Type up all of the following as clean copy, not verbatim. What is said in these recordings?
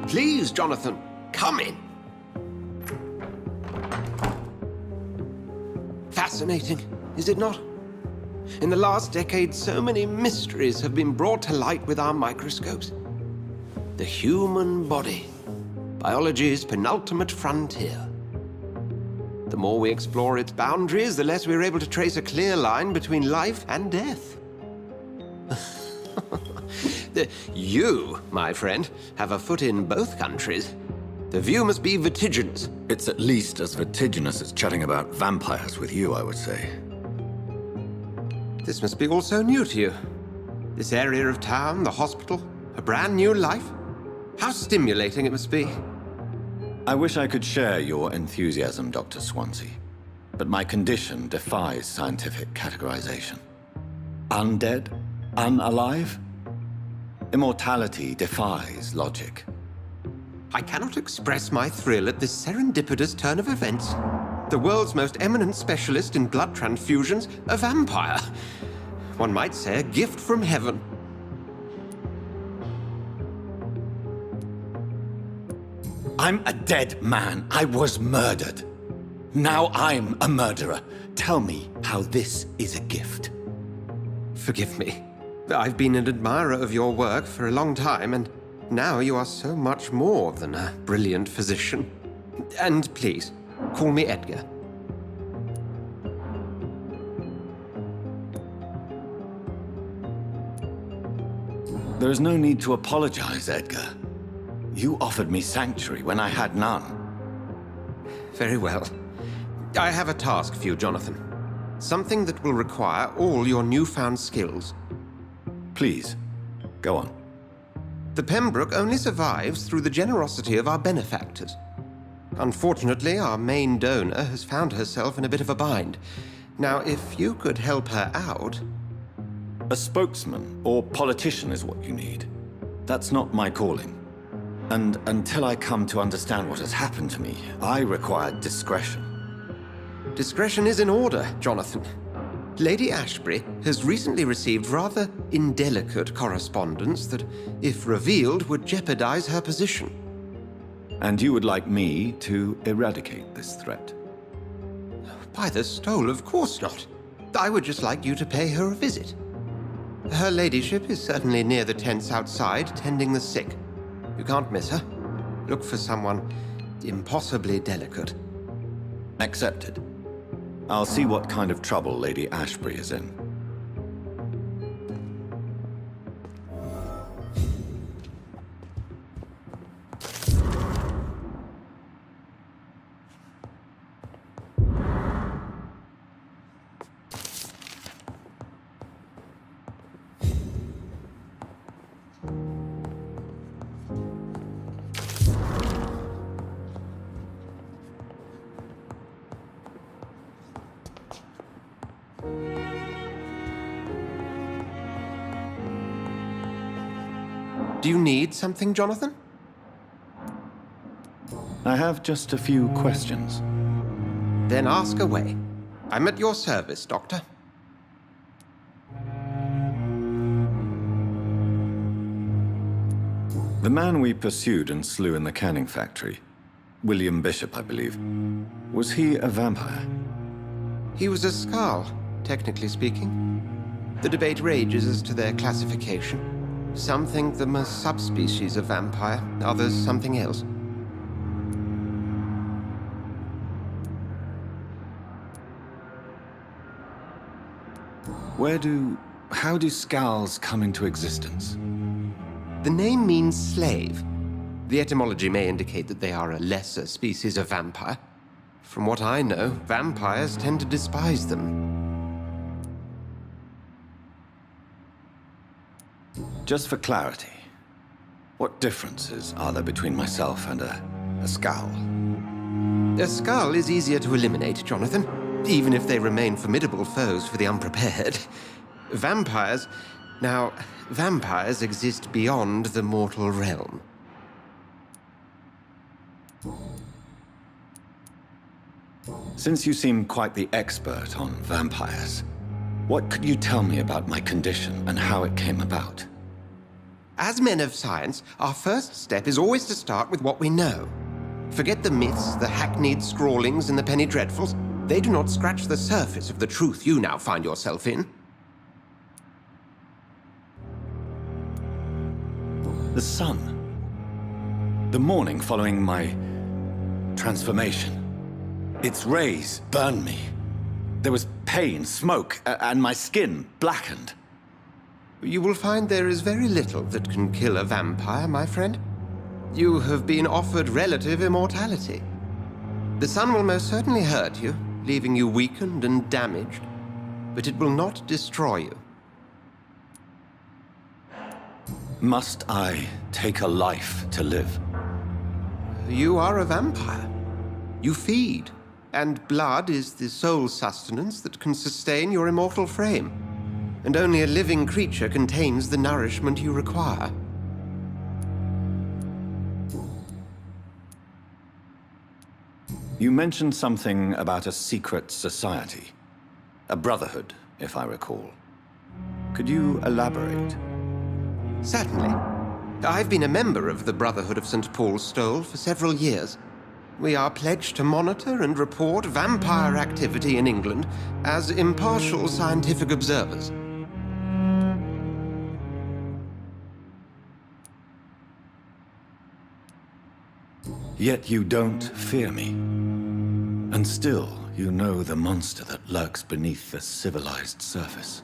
Please, Jonathan, come in. Fascinating, is it not? In the last decade, so many mysteries have been brought to light with our microscopes. The human body, biology's penultimate frontier. The more we explore its boundaries, the less we're able to trace a clear line between life and death. You, my friend, have a foot in both countries. The view must be vertiginous. It's at least as vertiginous as chatting about vampires with you, I would say. This must be all so new to you. This area of town, the hospital, a brand new life. How stimulating it must be. I wish I could share your enthusiasm, Dr. Swansea, but my condition defies scientific categorization. Undead? Unalive? Immortality defies logic. I cannot express my thrill at this serendipitous turn of events. The world's most eminent specialist in blood transfusions, a vampire. One might say a gift from heaven. I'm a dead man. I was murdered. Now I'm a murderer. Tell me how this is a gift. Forgive me. I've been an admirer of your work for a long time, and now you are so much more than a brilliant physician. And please, call me Edgar. There is no need to apologize, Edgar. You offered me sanctuary when I had none. Very well. I have a task for you, Jonathan. Something that will require all your newfound skills. Please, go on. The Pembroke only survives through the generosity of our benefactors. Unfortunately, our main donor has found herself in a bit of a bind. Now, if you could help her out... A spokesman or politician is what you need. That's not my calling. And until I come to understand what has happened to me, I require discretion. Discretion is in order, Jonathan. Lady Ashbury has recently received rather indelicate correspondence that, if revealed, would jeopardize her position. And you would like me to eradicate this threat? By the stole, of course not. I would just like you to pay her a visit. Her ladyship is certainly near the tents outside, tending the sick. You can't miss her. Look for someone impossibly delicate. Accepted. I'll see what kind of trouble Lady Ashbury is in. Do you need something, Jonathan? I have just a few questions. Then ask away. I'm at your service, Doctor. The man we pursued and slew in the canning factory, William Bishop, I believe, was he a vampire? He was a Skald, technically speaking. The debate rages as to their classification. Some think them a subspecies of vampire, others something else. How do Skalds come into existence? The name means slave. The etymology may indicate that they are a lesser species of vampire. From what I know, vampires tend to despise them. Just for clarity, what differences are there between myself and a Skald? A Skald is easier to eliminate, Jonathan, even if they remain formidable foes for the unprepared. Vampires... Now, vampires exist beyond the mortal realm. Since you seem quite the expert on vampires, what could you tell me about my condition and how it came about? As men of science, our first step is always to start with what we know. Forget the myths, the hackneyed scrawlings, and the penny dreadfuls. They do not scratch the surface of the truth you now find yourself in. The sun. The morning following my transformation. Its rays burned me. There was pain, smoke, and my skin blackened. You will find there is very little that can kill a vampire, my friend. You have been offered relative immortality. The sun will most certainly hurt you, leaving you weakened and damaged, but it will not destroy you. Must I take a life to live? You are a vampire. You feed, and blood is the sole sustenance that can sustain your immortal frame. And only a living creature contains the nourishment you require. You mentioned something about a secret society. A brotherhood, if I recall. Could you elaborate? Certainly. I've been a member of the Brotherhood of St. Paul's Stole for several years. We are pledged to monitor and report vampire activity in England as impartial scientific observers. Yet you don't fear me. And still, you know the monster that lurks beneath the civilized surface.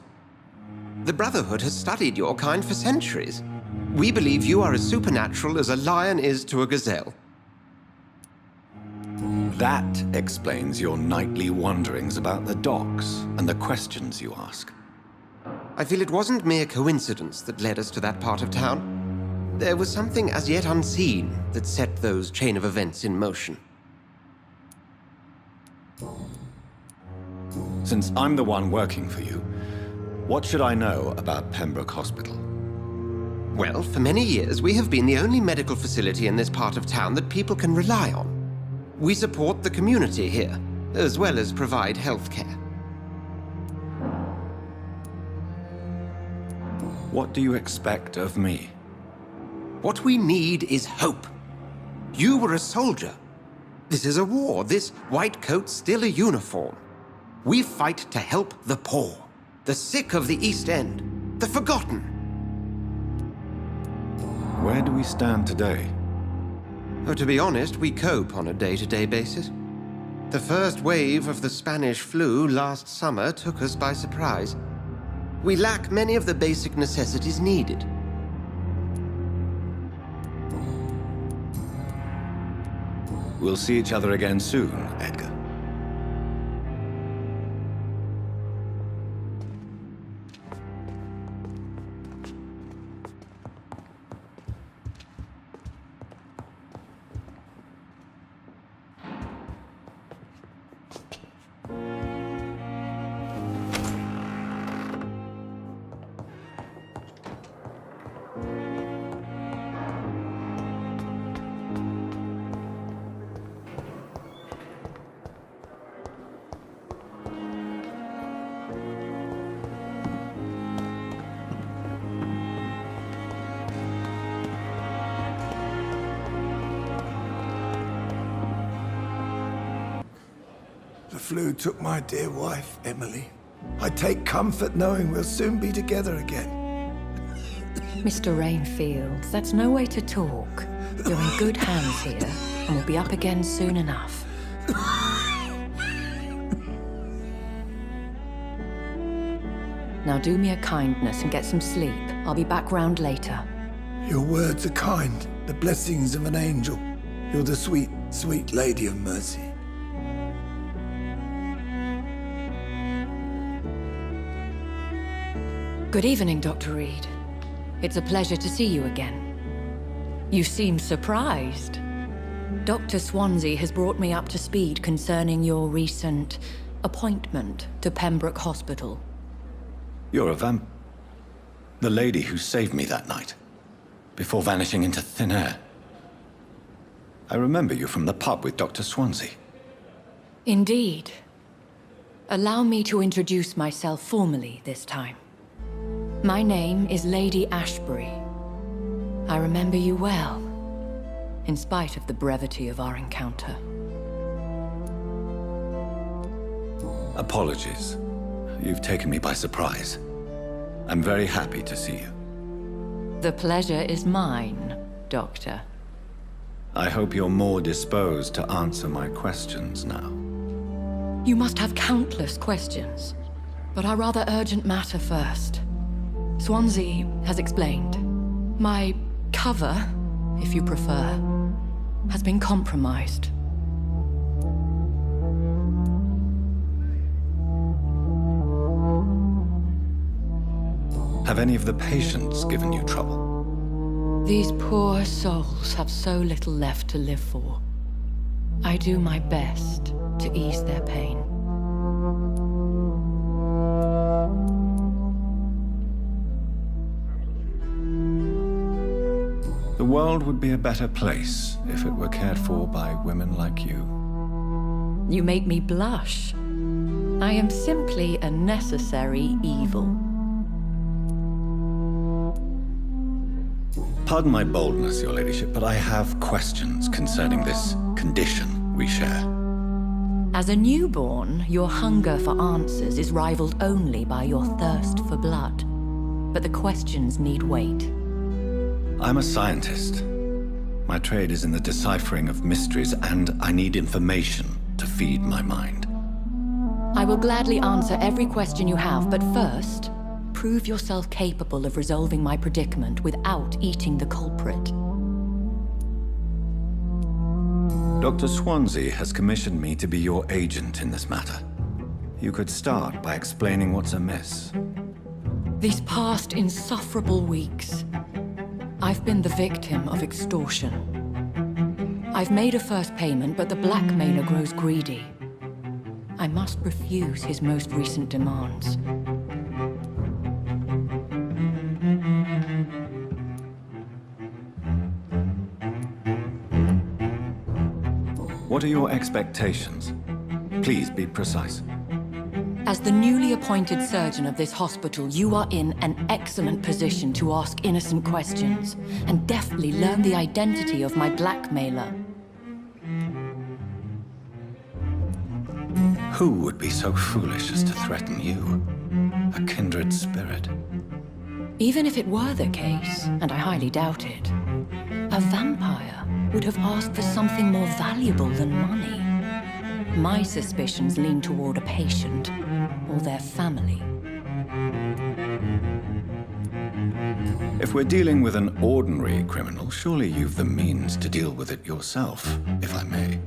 The Brotherhood has studied your kind for centuries. We believe you are as supernatural as a lion is to a gazelle. That explains your nightly wanderings about the docks and the questions you ask. I feel it wasn't mere coincidence that led us to that part of town. There was something as yet unseen that set those chain of events in motion. Since I'm the one working for you, what should I know about Pembroke Hospital? Well, for many years, we have been the only medical facility in this part of town that people can rely on. We support the community here, as well as provide healthcare. What do you expect of me? What we need is hope. You were a soldier. This is a war. This white coat's still a uniform. We fight to help the poor, the sick of the East End, the forgotten. Where do we stand today? Oh, to be honest, we cope on a day-to-day basis. The first wave of the Spanish flu last summer took us by surprise. We lack many of the basic necessities needed. We'll see each other again soon, Edgar. The flu took my dear wife, Emily. I take comfort knowing we'll soon be together again. Mr. Rainfield, that's no way to talk. You're in good hands here, and we'll be up again soon enough. Now do me a kindness and get some sleep. I'll be back round later. Your words are kind, the blessings of an angel. You're the sweet, sweet Lady of Mercy. Good evening, Dr. Reid. It's a pleasure to see you again. You seem surprised. Dr. Swansea has brought me up to speed concerning your recent appointment to Pembroke Hospital. You're a the lady who saved me that night, before vanishing into thin air. I remember you from the pub with Dr. Swansea. Indeed. Allow me to introduce myself formally this time. My name is Lady Ashbury. I remember you well, in spite of the brevity of our encounter. Apologies. You've taken me by surprise. I'm very happy to see you. The pleasure is mine, Doctor. I hope you're more disposed to answer my questions now. You must have countless questions, but our rather urgent matter first. Swansea has explained. My cover, if you prefer, has been compromised. Have any of the patients given you trouble? These poor souls have so little left to live for. I do my best to ease their pain. The world would be a better place if it were cared for by women like you. You make me blush. I am simply a necessary evil. Pardon my boldness, Your Ladyship, but I have questions concerning this condition we share. As a newborn, your hunger for answers is rivaled only by your thirst for blood. But the questions need wait. I'm a scientist. My trade is in the deciphering of mysteries, and I need information to feed my mind. I will gladly answer every question you have, but first, prove yourself capable of resolving my predicament without eating the culprit. Dr. Swansea has commissioned me to be your agent in this matter. You could start by explaining what's amiss. These past insufferable weeks, I've been the victim of extortion. I've made a first payment, but the blackmailer grows greedy. I must refuse his most recent demands. What are your expectations? Please be precise. As the newly appointed surgeon of this hospital, you are in an excellent position to ask innocent questions and deftly learn the identity of my blackmailer. Who would be so foolish as to threaten you? A kindred spirit. Even if it were the case, and I highly doubt it, a vampire would have asked for something more valuable than money. My suspicions lean toward a patient or their family. If we're dealing with an ordinary criminal, surely you've the means to deal with it yourself, if I may.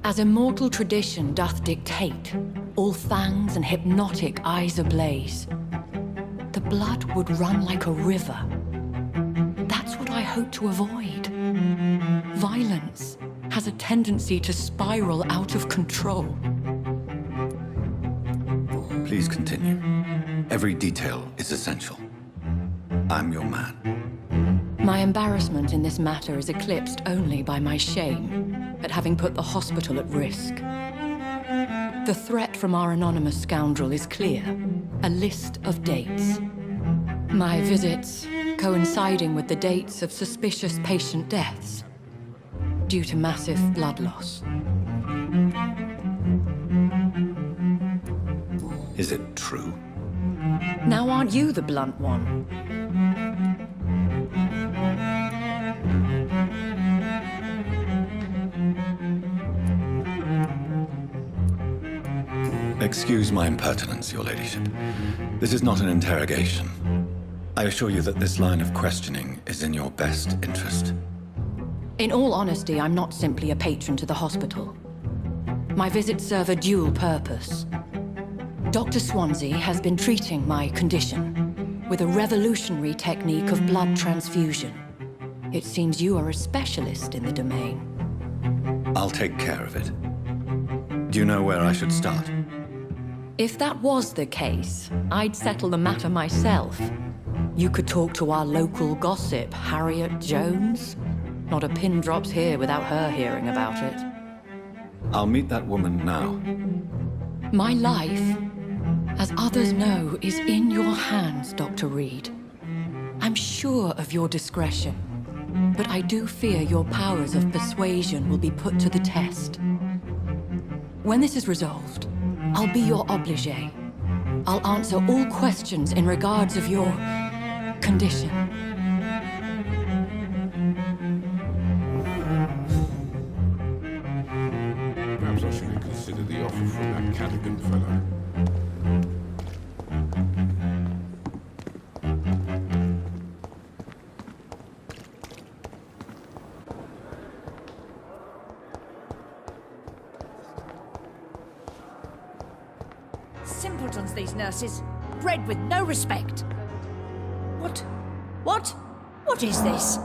As immortal tradition doth dictate, all fangs and hypnotic eyes ablaze, the blood would run like a river. That's what I hope to avoid. Violence has a tendency to spiral out of control. Please continue. Every detail is essential. I'm your man. My embarrassment in this matter is eclipsed only by my shame at having put the hospital at risk. The threat from our anonymous scoundrel is clear. A list of dates. My visits coinciding with the dates of suspicious patient deaths due to massive blood loss. Is it true? Now aren't you the blunt one? Excuse my impertinence, Your Ladyship. This is not an interrogation. I assure you that this line of questioning is in your best interest. In all honesty, I'm not simply a patron to the hospital. My visits serve a dual purpose. Dr. Swansea has been treating my condition with a revolutionary technique of blood transfusion. It seems you are a specialist in the domain. I'll take care of it. Do you know where I should start? If that was the case, I'd settle the matter myself. You could talk to our local gossip, Harriet Jones. Not a pin drops here without her hearing about it. I'll meet that woman now. My life, as others know, is in your hands, Dr. Reid. I'm sure sure of your discretion, but I do fear your powers of persuasion will be put to the test. When this is resolved, I'll be your obligé. I'll answer all questions in regards of your condition. Perhaps I should consider the offer from that Cadigan fellow. Simpletons, these nurses. Bred with no respect. What is this?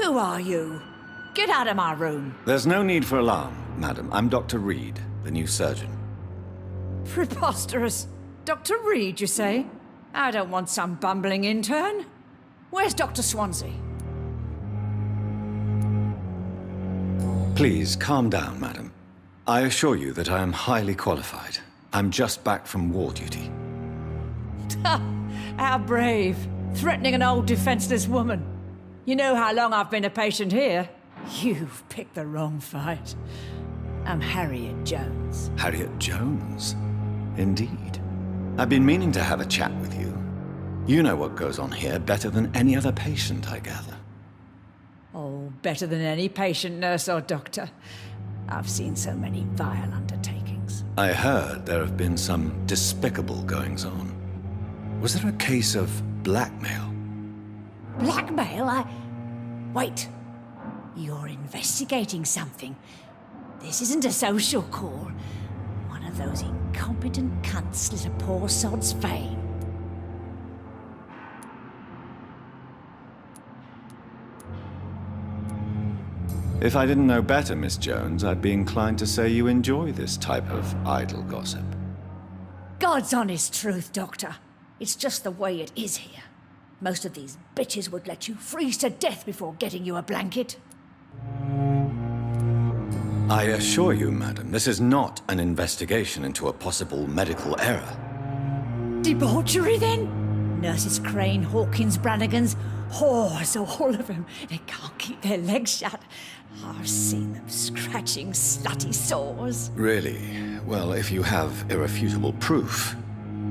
Who are you? Get out of my room. There's no need for alarm, madam. I'm Dr. Reid, the new surgeon. Preposterous. Dr. Reid, you say? I don't want some bumbling intern. Where's Dr. Swansea? Please, calm down, madam. I assure you that I am highly qualified. I'm just back from war duty. How brave. Threatening an old defenseless woman. You know how long I've been a patient here? You've picked the wrong fight. I'm Harriet Jones. Harriet Jones? Indeed. I've been meaning to have a chat with you. You know what goes on here better than any other patient, I gather. Oh, better than any patient, nurse or doctor. I've seen so many vile undertakings. I heard there have been some despicable goings-on. Was there a case of blackmail? Blackmail? Wait. You're investigating something. This isn't a social call. One of those incompetent cunts slit a poor sod's vein. If I didn't know better, Miss Jones, I'd be inclined to say you enjoy this type of idle gossip. God's honest truth, Doctor. It's just the way it is here. Most of these bitches would let you freeze to death before getting you a blanket. I assure you, madam, this is not an investigation into a possible medical error. Debauchery, then? Nurses Crane, Hawkins, Brannigans, whores, all of them. They can't keep their legs shut. I've seen them scratching slutty sores. Really? Well, if you have irrefutable proof,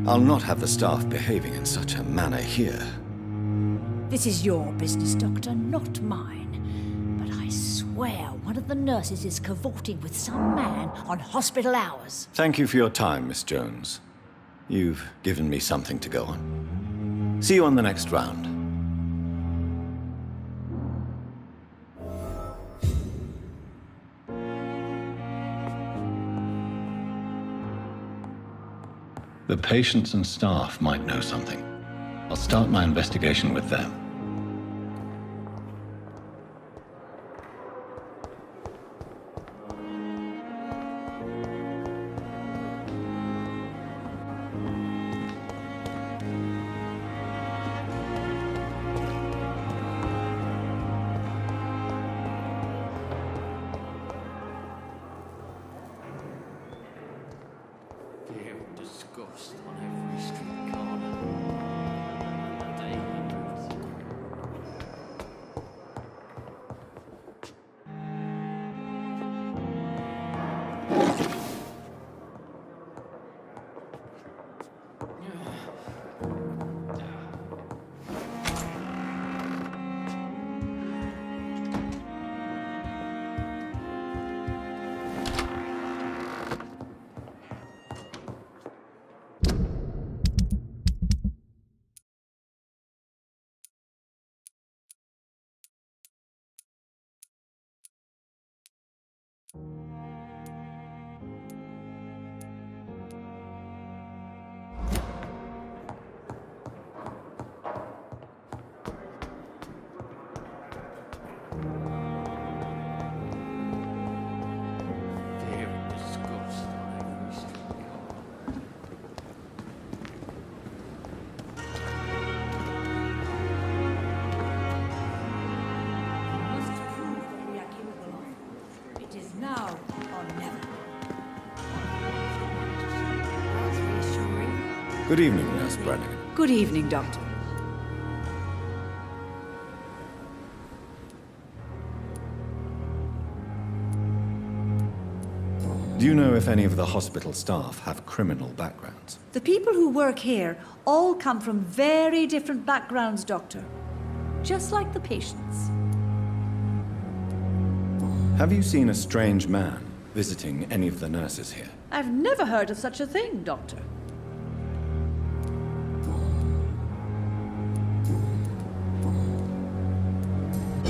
I'll not have the staff behaving in such a manner here. This is your business, Doctor, not mine. But I swear one of the nurses is cavorting with some man on hospital hours. Thank you for your time, Miss Jones. You've given me something to go on. See you on the next round. The patients and staff might know something. I'll start my investigation with them. Disgust on every street corner. Good evening, Nurse Brannigan. Good evening, Doctor. Do you know if any of the hospital staff have criminal backgrounds? The people who work here all come from very different backgrounds, Doctor. Just like the patients. Have you seen a strange man visiting any of the nurses here? I've never heard of such a thing, Doctor.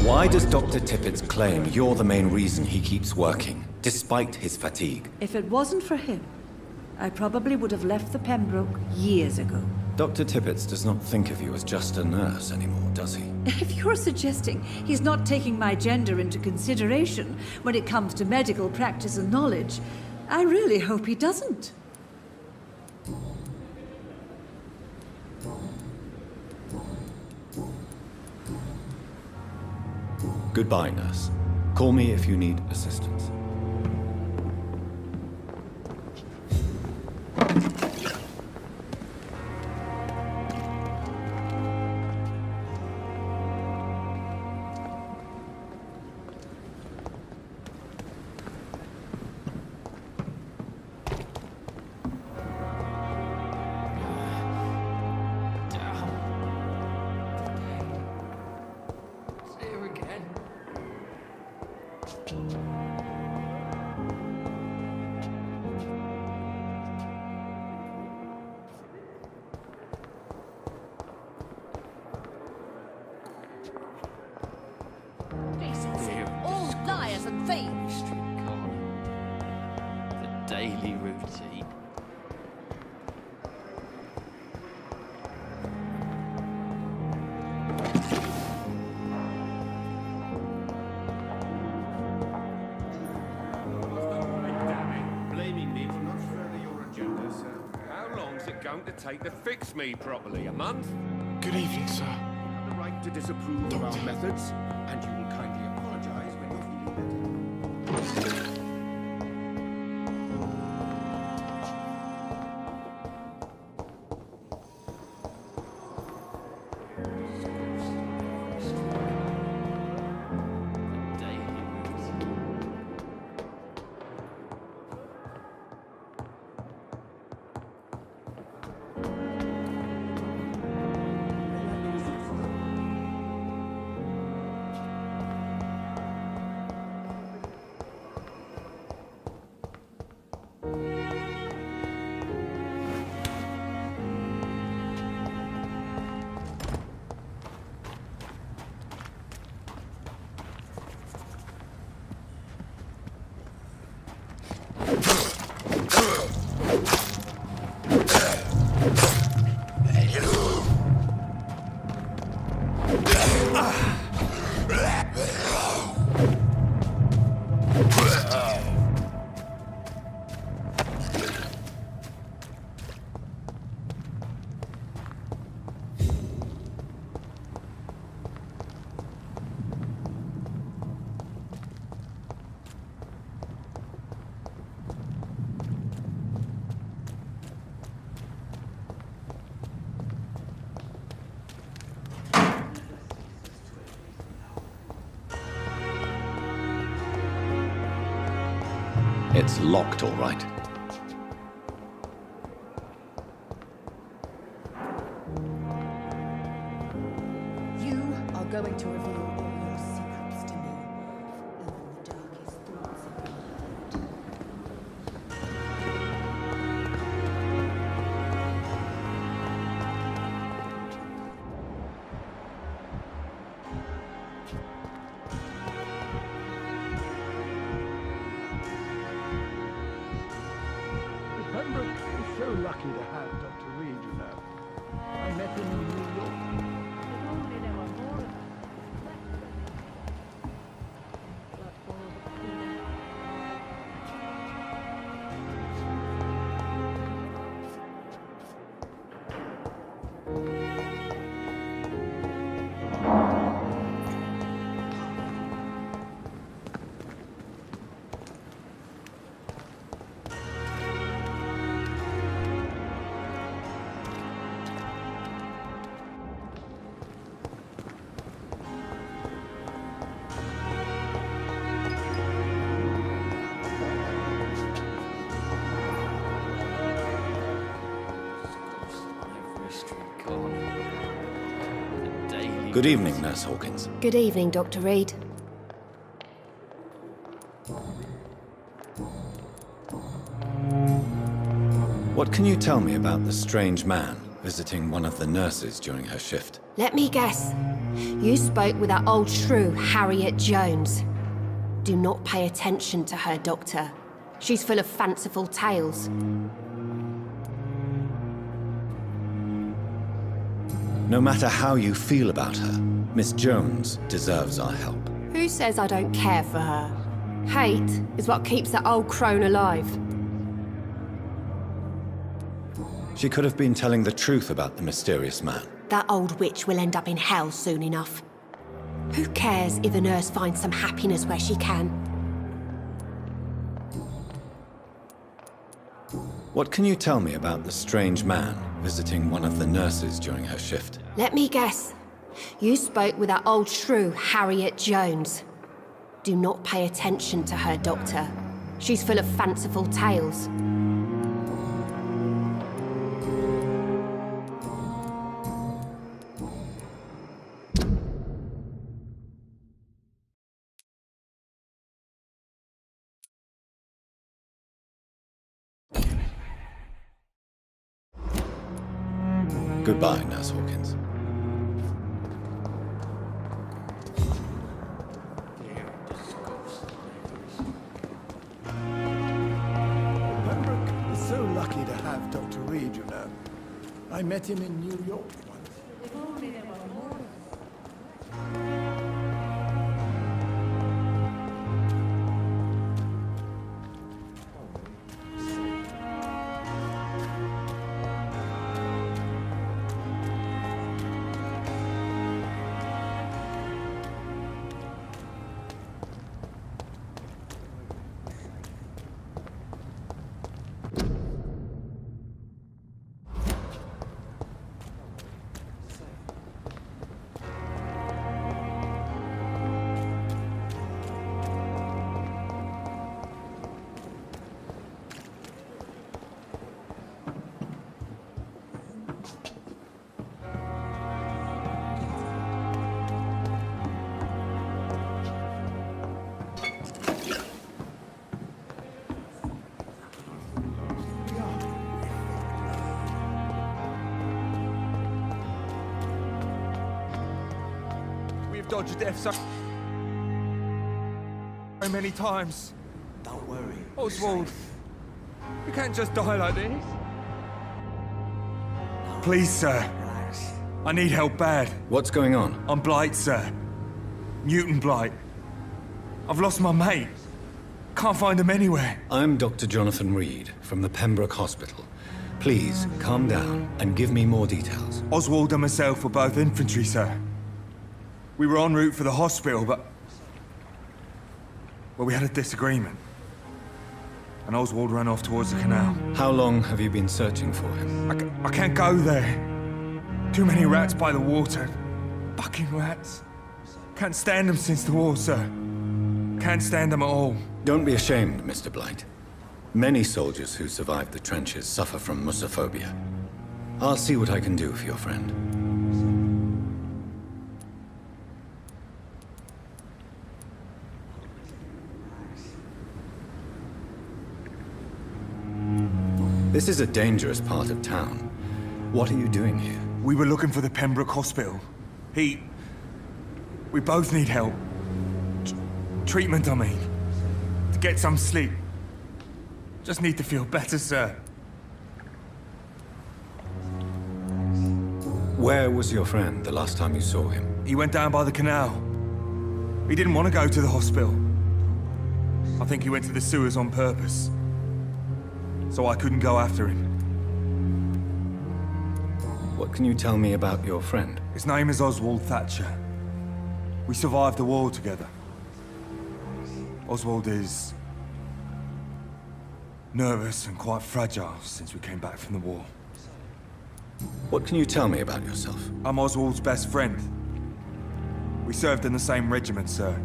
Why does Dr. Tippett's claim you're the main reason he keeps working, despite his fatigue? If it wasn't for him, I probably would have left the Pembroke years ago. Dr. Tippett does not think of you as just a nurse anymore, does he? If you're suggesting he's not taking my gender into consideration when it comes to medical practice and knowledge, I really hope he doesn't. Goodbye, nurse. Call me if you need assistance. It's here again. Decency. Here, All liars and thieves. Street corner. The daily routine. Blaming me will not further your agenda, sir. How long's it going to take to fix me properly? A month? Good evening, sir. You have the right to disapprove of our methods, and you will kindly apologize when you're feeling better. The daily routine. It's locked, all right. You are going to reveal all your secrets to me, even the darkest thoughts of your heart. Pembroke is so lucky to have Dr. Reid, you know. I met him in New York. If only there were more of us. Good evening, Nurse Hawkins. Good evening, Dr. Reid. What can you tell me about the strange man visiting one of the nurses during her shift? Let me guess. You spoke with that old shrew, Harriet Jones. Do not pay attention to her, Doctor. She's full of fanciful tales. No matter how you feel about her, Miss Jones deserves our help. Who says I don't care for her? Hate is what keeps that old crone alive. She could have been telling the truth about the mysterious man. That old witch will end up in hell soon enough. Who cares if a nurse finds some happiness where she can? What can you tell me about the strange man visiting one of the nurses during her shift? Let me guess. You spoke with that old shrew, Harriet Jones. Do not pay attention to her, Doctor. She's full of fanciful tales. Goodbye, Nurse Hawkins. Pembroke is so lucky to have Dr. Reid, you know. I met him in New York once. Dodged death so many times. Don't worry. Oswald, you can't just die like this. Please, sir. Relax. I need help bad. What's going on? I'm Blight, sir. Mutant Blight. I've lost my mate. Can't find him anywhere. I'm Dr. Jonathan Reid from the Pembroke Hospital. Please, calm down and give me more details. Oswald and myself were both infantry, sir. We were en route for the hospital, but... well, we had a disagreement. And Oswald ran off towards the canal. How long have you been searching for him? I can't go there. Too many rats by the water. Fucking rats. Can't stand them since the war, sir. Can't stand them at all. Don't be ashamed, Mr. Blight. Many soldiers who survived the trenches suffer from musophobia. I'll see what I can do for your friend. This is a dangerous part of town. What are you doing here? We were looking for the Pembroke Hospital. We both need help. Treatment, I mean. To get some sleep. Just need to feel better, sir. Where was your friend the last time you saw him? He went down by the canal. He didn't want to go to the hospital. I think he went to the sewers on purpose. So I couldn't go after him. What can you tell me about your friend? His name is Oswald Thatcher. We survived the war together. Oswald is... nervous and quite fragile since we came back from the war. What can you tell me about yourself? I'm Oswald's best friend. We served in the same regiment, sir.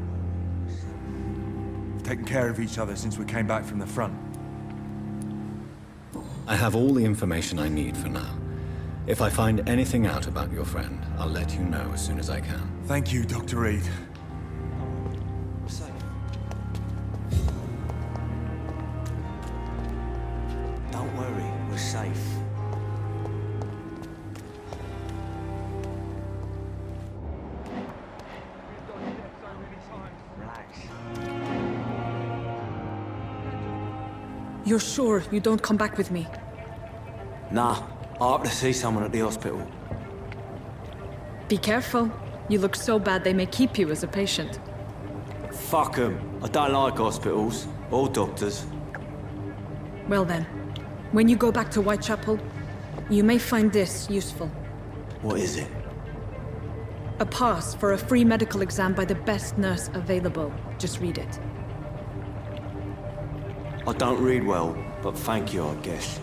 We've taken care of each other since we came back from the front. I have all the information I need for now. If I find anything out about your friend, I'll let you know as soon as I can. Thank you, Dr. Reid. We're safe. Don't worry, we're safe. Relax. You're sure you don't come back with me? Nah, I have to see someone at the hospital. Be careful. You look so bad they may keep you as a patient. Fuck 'em. I don't like hospitals or doctors. Well then, when you go back to Whitechapel, you may find this useful. What is it? A pass for a free medical exam by the best nurse available. Just read it. I don't read well, but thank you, I guess.